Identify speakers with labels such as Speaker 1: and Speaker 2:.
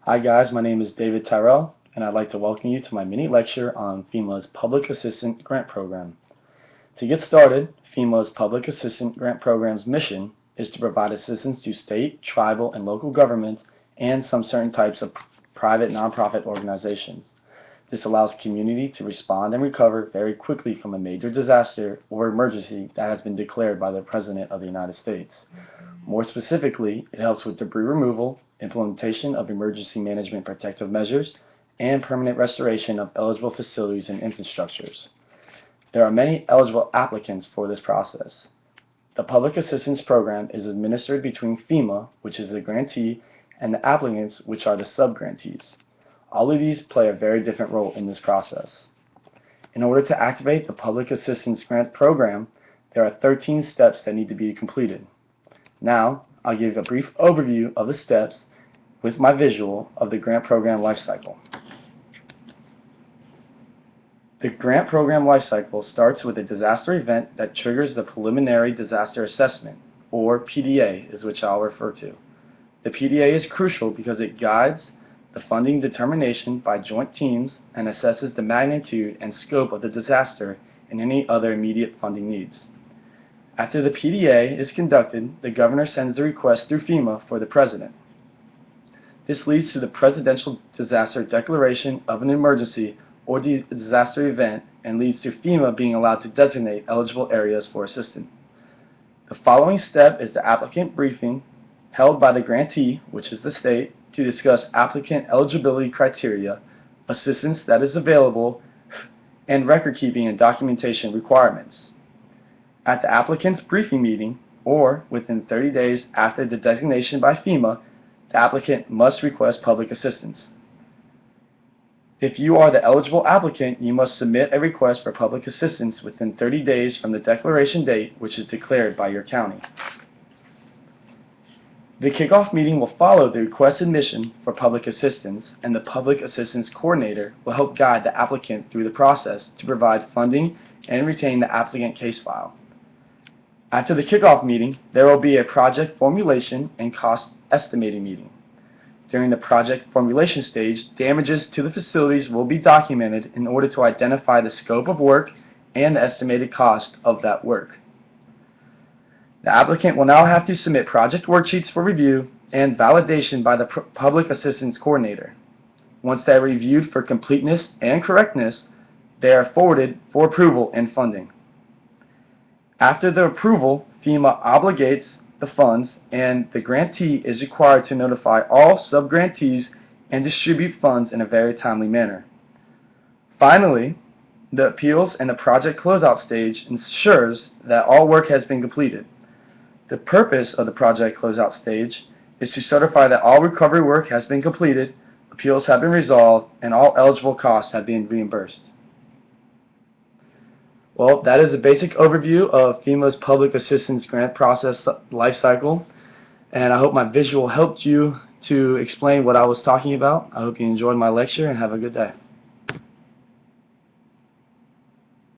Speaker 1: Hi guys, my name is David Tyrell, and I'd like to welcome you to my mini lecture on FEMA's Public Assistance Grant Program. To get started, FEMA's Public Assistance Grant Program's mission is to provide assistance to state, tribal, and local governments and some certain types of private nonprofit organizations. This allows community to respond and recover very quickly from a major disaster or emergency that has been declared by the President of the United States. More specifically, it helps with debris removal, implementation of emergency management protective measures, and permanent restoration of eligible facilities and infrastructures. There are many eligible applicants for this process. The Public Assistance Program is administered between FEMA, which is the grantee, and the applicants, which are the sub-grantees. All of these play a very different role in this process. In order to activate the Public Assistance Grant Program, there are 13 steps that need to be completed. Now, I'll give a brief overview of the steps with my visual of the grant program lifecycle. The grant program lifecycle starts with a disaster event that triggers the Preliminary Disaster Assessment, or PDA is which I'll refer to. The PDA is crucial because it guides the funding determination by joint teams and assesses the magnitude and scope of the disaster and any other immediate funding needs. After the PDA is conducted, the governor sends the request through FEMA for the president. This leads to the Presidential Disaster Declaration of an Emergency or disaster event and leads to FEMA being allowed to designate eligible areas for assistance. The following step is the applicant briefing held by the grantee, which is the state, to discuss applicant eligibility criteria, assistance that is available, and record keeping and documentation requirements. At the applicant's briefing meeting, or within 30 days after the designation by FEMA, the applicant must request public assistance. If you are the eligible applicant, you must submit a request for public assistance within 30 days from the declaration date, which is declared by your county. The kickoff meeting will follow the requested mission for public assistance, and the Public Assistance Coordinator will help guide the applicant through the process to provide funding and retain the applicant case file. After the kickoff meeting, there will be a project formulation and cost estimating meeting. During the project formulation stage, damages to the facilities will be documented in order to identify the scope of work and the estimated cost of that work. The applicant will now have to submit project worksheets for review and validation by the Public Assistance Coordinator. Once they are reviewed for completeness and correctness, they are forwarded for approval and funding. After the approval, FEMA obligates the funds, and the grantee is required to notify all sub-grantees and distribute funds in a very timely manner. Finally, the appeals and the project closeout stage ensures that all work has been completed. The purpose of the project closeout stage is to certify that all recovery work has been completed, appeals have been resolved, and all eligible costs have been reimbursed. Well, that is a basic overview of FEMA's Public Assistance Grant Process lifecycle, and I hope my visual helped you to explain what I was talking about. I hope you enjoyed my lecture and have a good day.